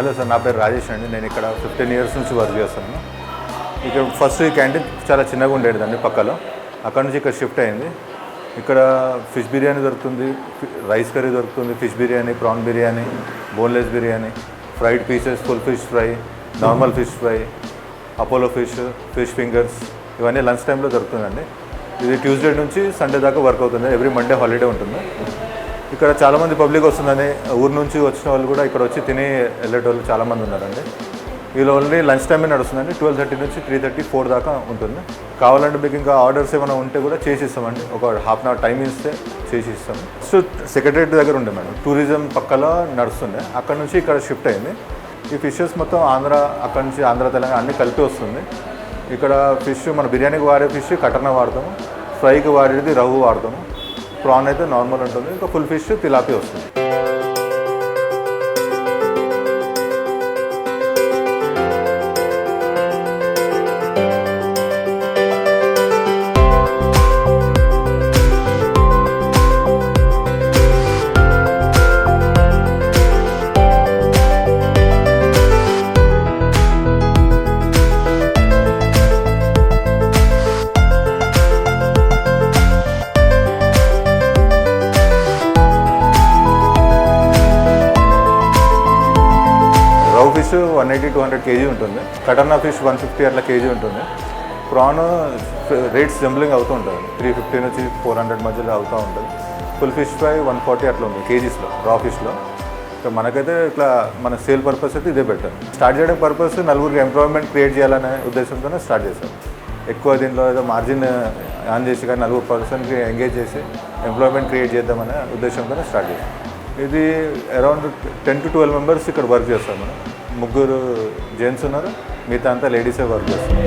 Hello sir, నా పేరు రాజేష్ అండి. నేను ఇక్కడ 15 years నుంచి వర్క్ చేస్తున్నాను. ఇక్కడ ఫస్ట్ ఈ క్యాంటీన్ చాలా చిన్నగా ఉండేదండి పక్కలో. అక్కడ నుంచి ఇక్కడ షిఫ్ట్ అయింది. ఇక్కడ ఫిష్ బిర్యానీ దొరుకుతుంది, రైస్ కర్రీ దొరుకుతుంది, fish biryani, prawn biryani, boneless biryani, fried pieces, full fish fry, normal fish fry, Apollo fish, fish fingers ఇవన్నీ లంచ్ టైంలో దొరుకుతుందండి. ఇది ట్యూస్డే నుంచి సండే దాకా వర్క్ అవుతుంది. ఎవ్రీ మండే హాలిడే ఉంటుంది. ఇక్కడ చాలామంది పబ్లిక్ వస్తుందని ఊరు నుంచి వచ్చిన వాళ్ళు కూడా ఇక్కడ వచ్చి తిని వెళ్ళేటోళ్ళు చాలామంది ఉన్నారండి. వీళ్ళు ఓన్లీ లంచ్ టైమే నడుస్తుందండి. 12:30 నుంచి 3:30, 4 దాకా ఉంటుంది. కావాలంటే మీకు ఇంకా ఆర్డర్స్ ఏమైనా ఉంటే కూడా చేసి ఇస్తామండి. ఒక ½ అవర్ టైం ఇస్తే చేసి ఇస్తాము. సో సెక్రటరేట్ దగ్గర ఉండే మేడం, టూరిజం పక్కలో నడుస్తుండే. అక్కడ నుంచి ఇక్కడ షిఫ్ట్ అయింది. ఈ ఫిషెస్ మొత్తం ఆంధ్ర, అక్కడ నుంచి ఆంధ్ర, తెలంగాణ అన్నీ కలిపి వస్తుంది. ఇక్కడ ఫిష్ మన బిర్యానీకి వాడే ఫిష్ కటర్నా వాడతాము, ఫ్రైకి వాడేది రవ్వు వాడతాము, ప్రాన్ అయితే నార్మల్ ఉంటుంది, ఇంకా ఫుల్ ఫిష్ తిలాపి వస్తుంది. ఫిష్ 180-200 kg ఉంటుంది. కటర్నా ఫిష్ 150 అట్లా కేజీ ఉంటుంది. ప్రాన్ రేట్స్ జంబ్లింగ్ అవుతూ ఉంటుంది. 350 నుంచి 400 మధ్యలో అవుతూ ఉంటుంది. ఫుల్ ఫిష్ ఫ్రై 140 అట్లా ఉంది కేజీస్లో, రా ఫిష్లో. సో మనకైతే ఇట్లా మన సేల్ పర్పస్ అయితే ఇదే బెటర్. స్టార్ట్ చేయడం పర్పస్ నలుగురికి ఎంప్లాయ్మెంట్ క్రియేట్ చేయాలనే ఉద్దేశంతోనే స్టార్ట్ చేశాం. ఎక్కువ దీంట్లో ఏదో మార్జిన్ ఆన్ చేసి కానీ 4 పర్సన్కి ఎంగేజ్ చేసి ఎంప్లాయ్మెంట్ క్రియేట్ చేద్దామనే ఉద్దేశంతోనే స్టార్ట్ చేశాం. ఇది అరౌండ్ 10 to 12 మెంబర్స్ ఇక్కడ వర్క్ చేస్తాం మనం. 3 జెంట్స్ ఉన్నారు, మిగతా అంతా లేడీసే వర్క్ చేస్తారు.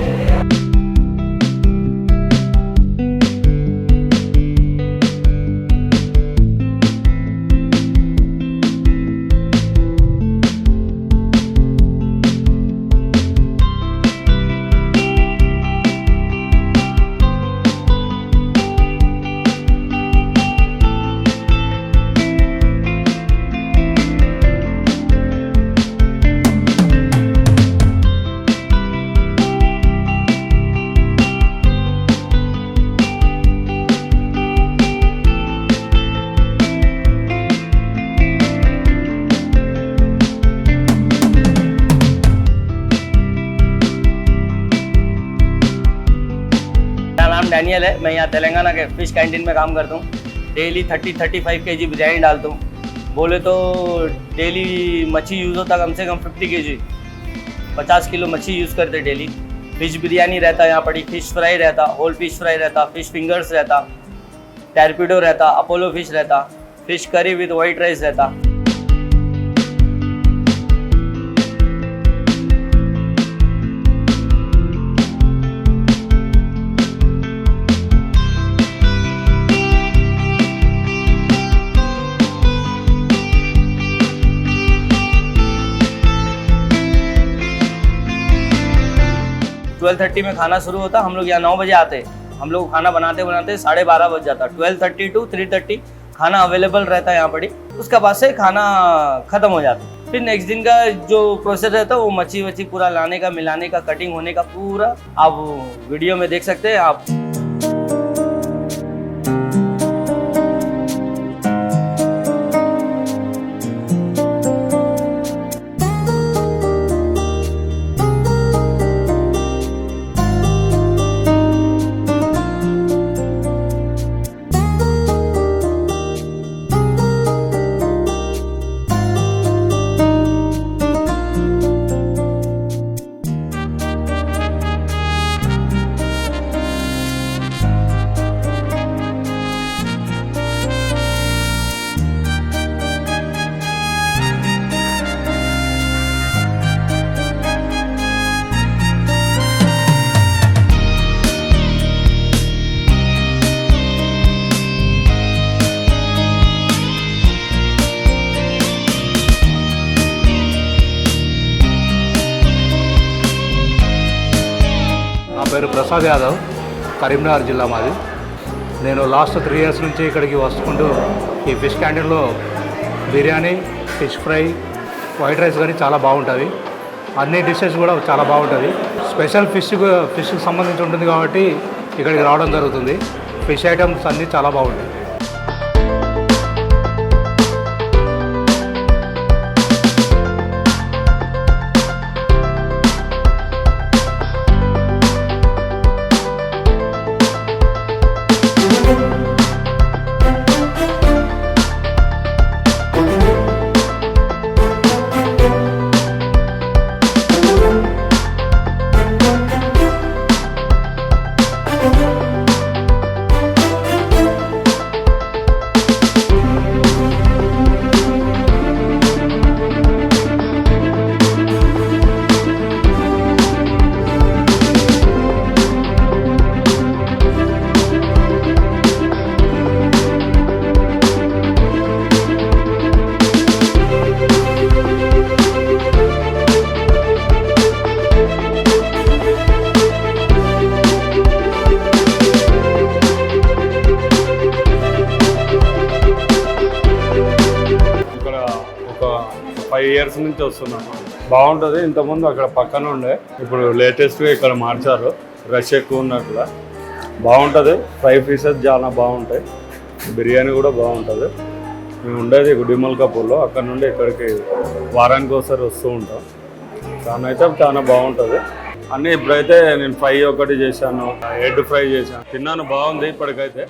डैनियल है, मैं यहाँ तेलंगाना के फिश कैंटीन में काम करता हूँ. डेली 30-35 kg बिरयानी डालता हूँ. बोले तो डेली मच्छी यूज़ होता कम से कम 50 kg, 50 किलो मच्छी यूज़ करते डेली. फिश बिरयानी रहता यहाँ पड़ी, फिश फ्राई रहता, होल फिश फ्राई रहता, फिश फिंगर्स रहता, टर्पिडो रहता, अपोलो फिश रहता, fish curry with white rice रहता. तो 12:30 में खाना शुरू होता. हम लोग यहाँ 9 बजे आते. हम लोग खाना बनाते 12:30 बज जाता. 12:30 to 3:30 खाना अवेलेबल रहता है यहाँ पड़ी. उसके बाद से खाना ख़त्म हो जाता. फिर नेक्स्ट दिन का जो प्रोसेस रहता है वो मच्छी वच्छी पूरा लाने का, मिलाने का, कटिंग होने का पूरा आप वीडियो में देख सकते हैं आप. పేరు ప్రసాద్ యాదవ్, కరీంనగర్ జిల్లా మాది. నేను లాస్ట్ 3 years నుంచి ఇక్కడికి వస్తుంటూ ఈ ఫిష్ క్యాంటీన్లో biryani, fish fry, white rice కానీ చాలా బాగుంటుంది. అన్ని డిషెస్ కూడా చాలా బాగుంటుంది. స్పెషల్ ఫిష్కి సంబంధించి ఉంటుంది కాబట్టి ఇక్కడికి రావడం జరుగుతుంది. ఫిష్ ఐటమ్స్ అన్నీ చాలా బాగుంటాయి. ఒక 5 years నుంచి వస్తున్నాను. బాగుంటుంది. ఇంతకుముందు అక్కడ పక్కన ఉండే, ఇప్పుడు లేటెస్ట్గా ఇక్కడ మార్చారు. రష్ ఎక్కువ ఉన్నట్ల బాగుంటుంది. ఫ్రై పీసెస్ చాలా బాగుంటాయి. బిర్యానీ కూడా బాగుంటుంది. మేము ఉండేది గుడిమల్కాపూర్లో. అక్కడ నుండి ఇక్కడికి వారానికి ఒకసారి వస్తూ ఉంటాం. చాలా అయితే చాలా బాగుంటుంది అన్నీ. ఇప్పుడైతే నేను ఫ్రై ఒకటి చేశాను, ఎగ్ ఫ్రై చేశాను, తిన్నాను. బాగుంది ఇప్పటికైతే.